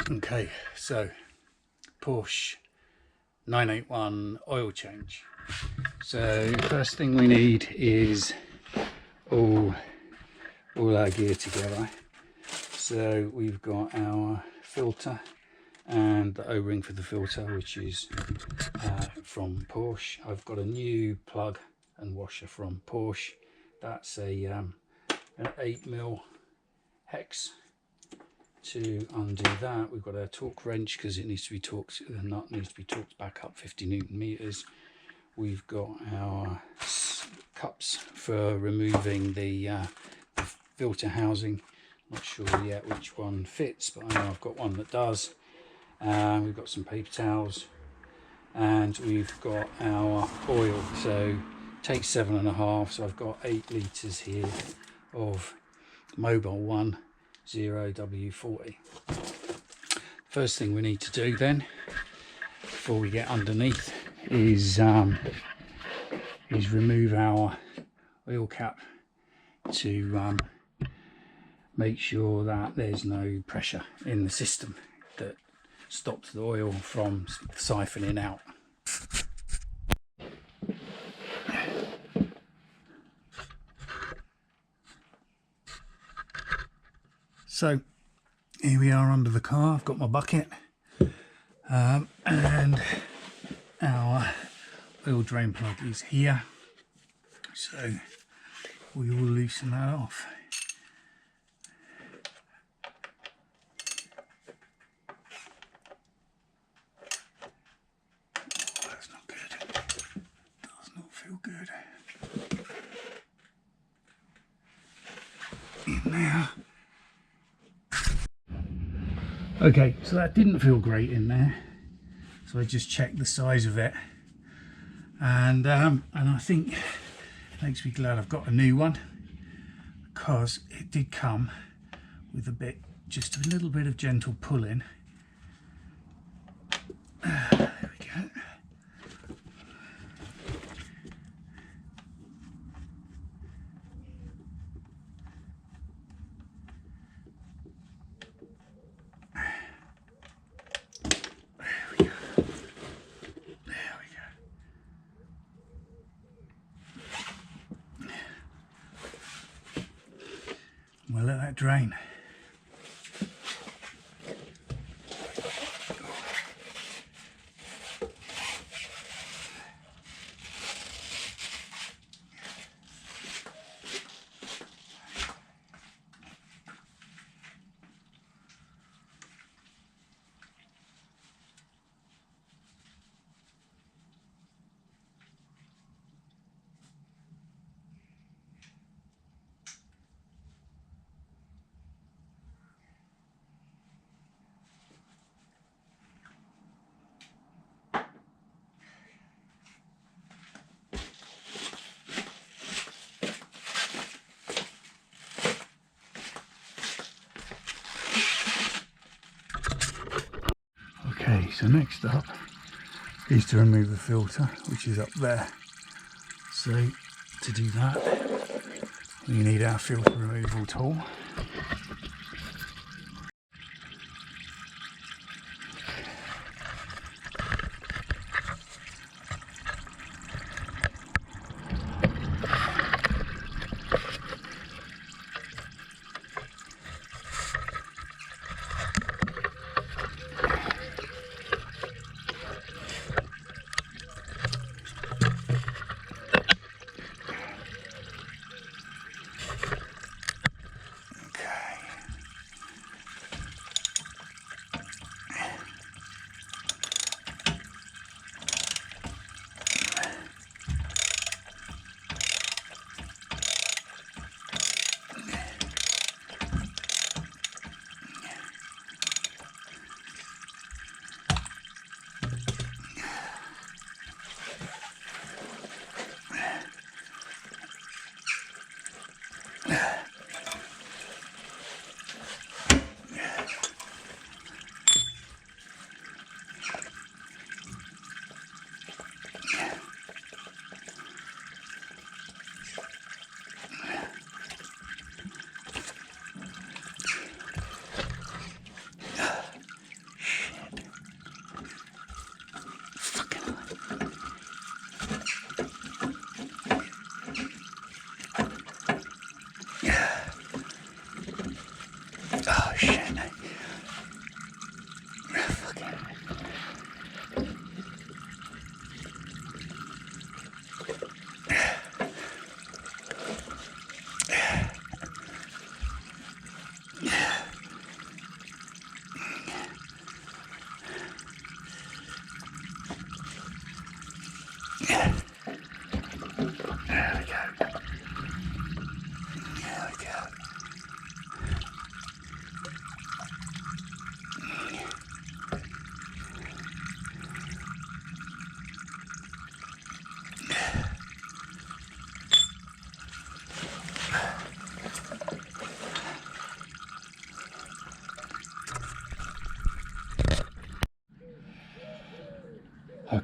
Okay, so Porsche 981 oil change. So first thing we need is all our gear together. So we've got our filter and the O-ring for the filter, which is from Porsche. I've got a new plug and washer from Porsche. That's an 8mm hex. To undo that, we've got a torque wrench because it needs to be torqued. The nut needs to be torqued back up 50 Newton meters. We've got our cups for removing the filter housing. Not sure yet which one fits, but I know I've got one that does. We've got some paper towels, and we've got our oil. So take 7.5. So I've got 8 litres here of Mobile 1 0W40. First thing we need to do then, before we get underneath, is remove our oil cap to make sure that there's no pressure in the system that stops the oil from siphoning out. So here we are under the car. I've got my bucket and our oil drain plug is here, so we will loosen that off. Oh, that's not good. Does not feel good. In there. Okay, so that didn't feel great in there, so I just checked the size of it, and I think it makes me glad I've got a new one, because it did come with just a little bit of gentle pulling. There we go. We'll let that drain. Okay, so next up is to remove the filter, which is up there. So to do that, we need our filter removal tool.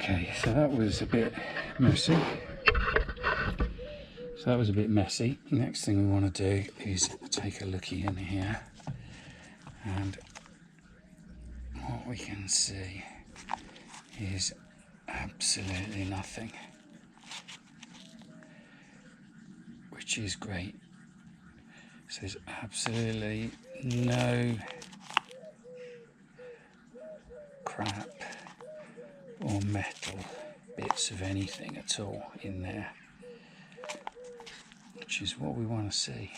Okay, so that was a bit messy. Next thing we want to do is take a looky in here, and what we can see is absolutely nothing, which is great. So there's absolutely no crap or metal bits of anything at all in there, which is what we want to see.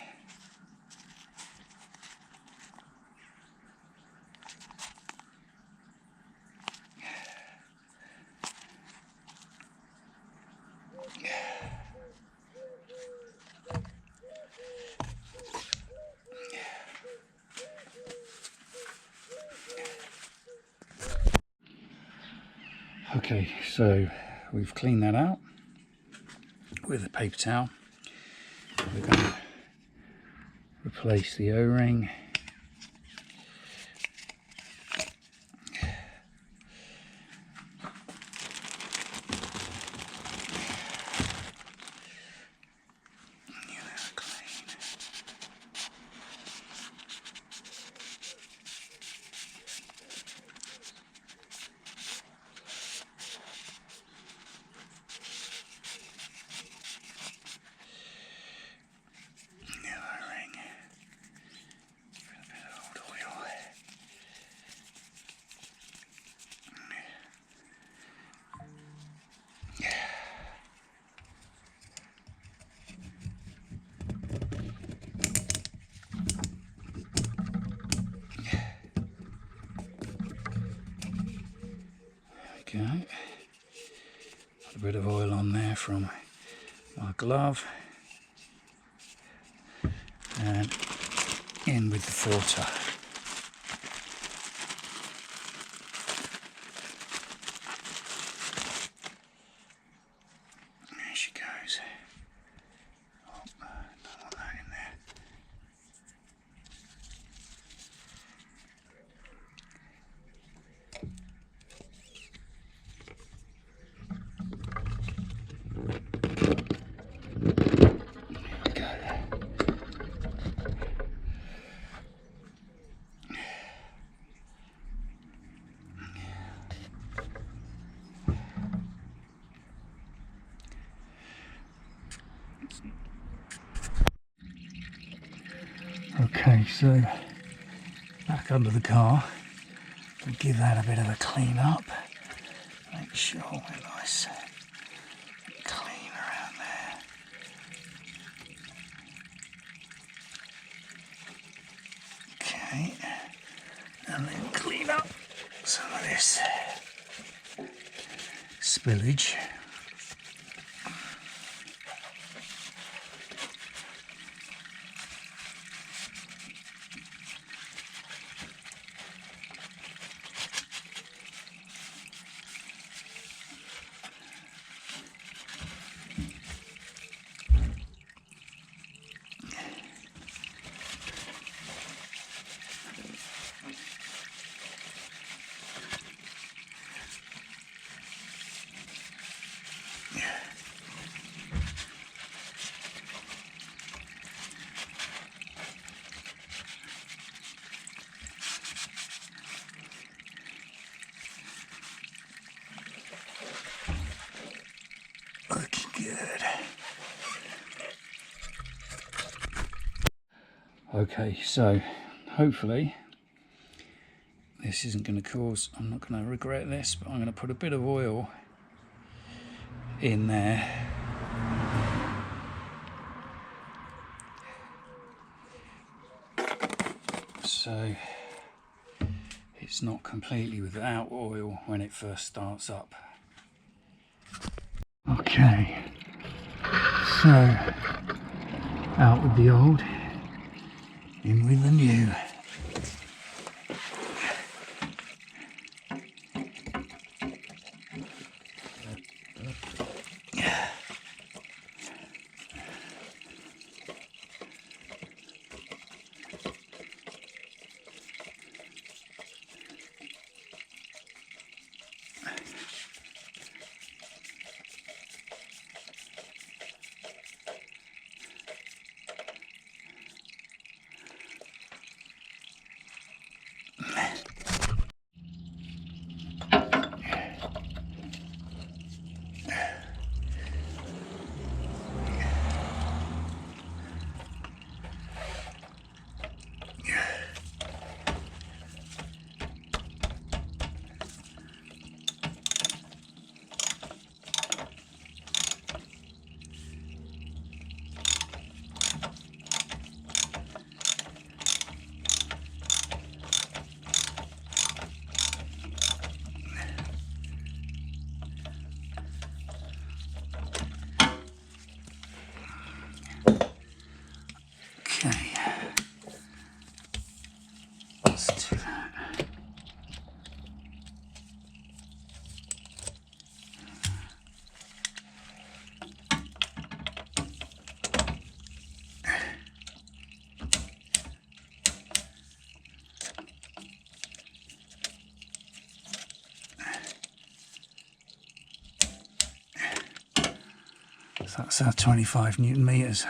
Okay, so we've cleaned that out with a paper towel. We're going to replace the O-ring. Okay, put a bit of oil on there from my glove, and in with the filter. There she goes. Oh, don't want that in there. Okay, so back under the car, we'll give that a bit of a clean up. Make sure we're nice and clean around there. Okay, and then clean up some of this spillage. Looking good. Okay, so hopefully this isn't going to cause, I'm not going to regret this, but I'm going to put a bit of oil in there. So it's not completely without oil when it first starts up. Okay, so out with the old, in with the new. So that's our 25 Newton meters.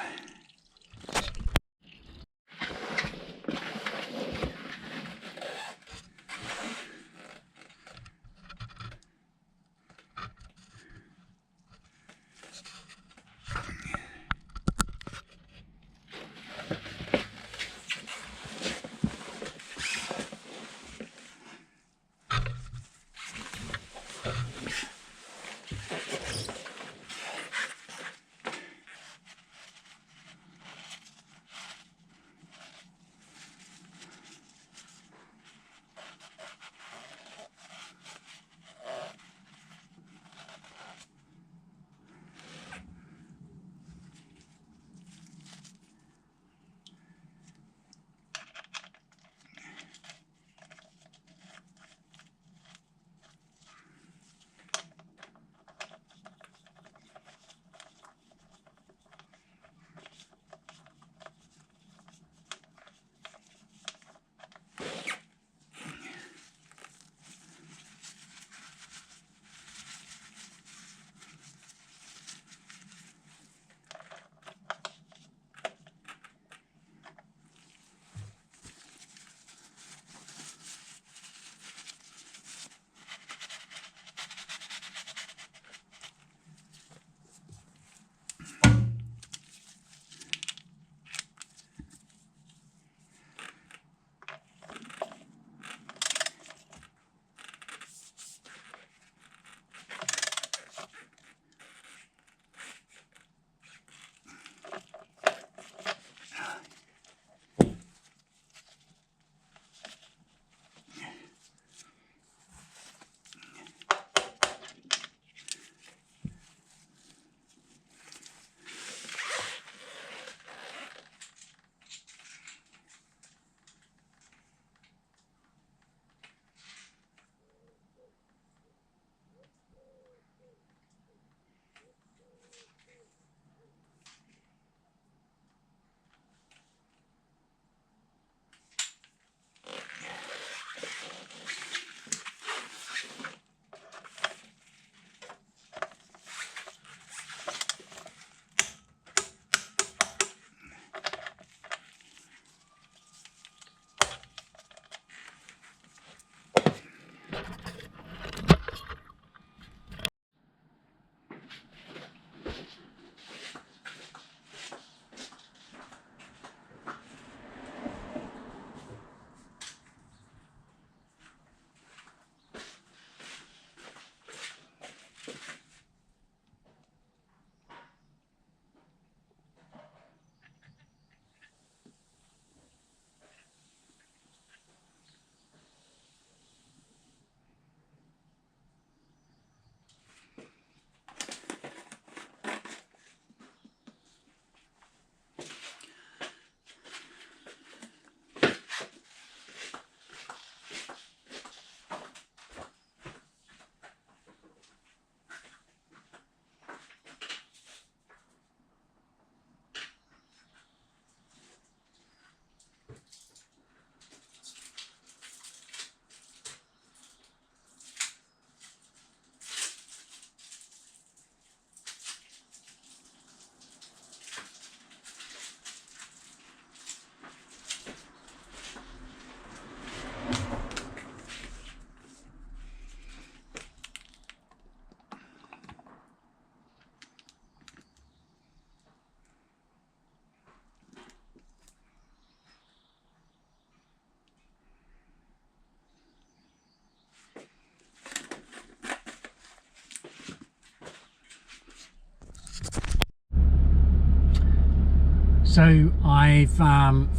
So I've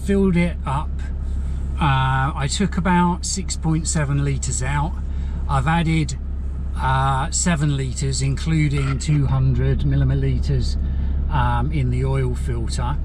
filled it up. I took about 6.7 litres out. I've added 7 litres, including 200 millilitres in the oil filter.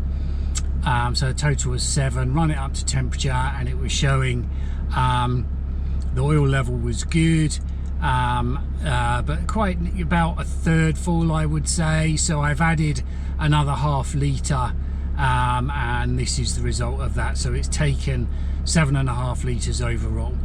So a total was 7. Run it up to temperature and it was showing the oil level was good, but quite about a third full, I would say. So I've added another ½ litre, and this is the result of that. So it's taken 7.5 litres overall.